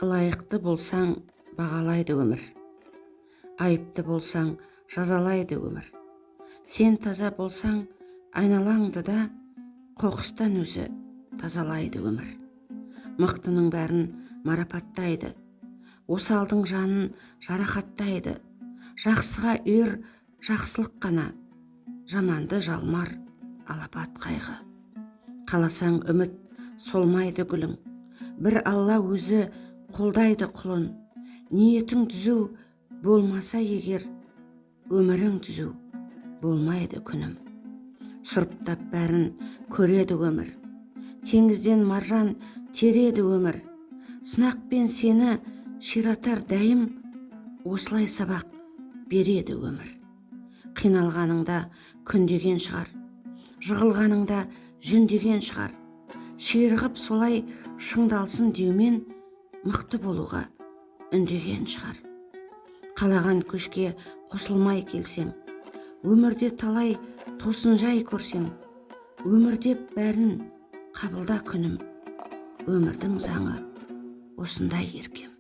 Лайықты болсаң бағалайды өмір, айыпты болсаң жазалайды өмір. Сен таза болсаң айналаңды да қоқыстан өзі тазалайды өмір. Мықтының бәрін марапаттайды, осалдың жанын жарақаттайды. Жақсыға үйір жақсылық қана, жаманды жалмар алапат қайғы. Қаласаң үміт солмайды гүлің, бір Алла өзі қолдайды құлын. Ниетің түзу болмаса егер, өмірің түзу болмайды күнім. Сұрыптап бәрін көреді өмір, теңізден маржан тереді өмір. Сынақпен сені ширатар дәйім, осылай сабақ береді өмір. Қиналғаныңда күндеген шығар, жығылғаныңда жүндеген шығар. Ширығып солай шыңдалсын деумен мықты болуға үндеген шығар. Қалаған көшке қосылмай келсең, өмірде талай тосын жай көрсең, өмірде бәрін қабылда күнім. Өмірдің заңы осындай еркем.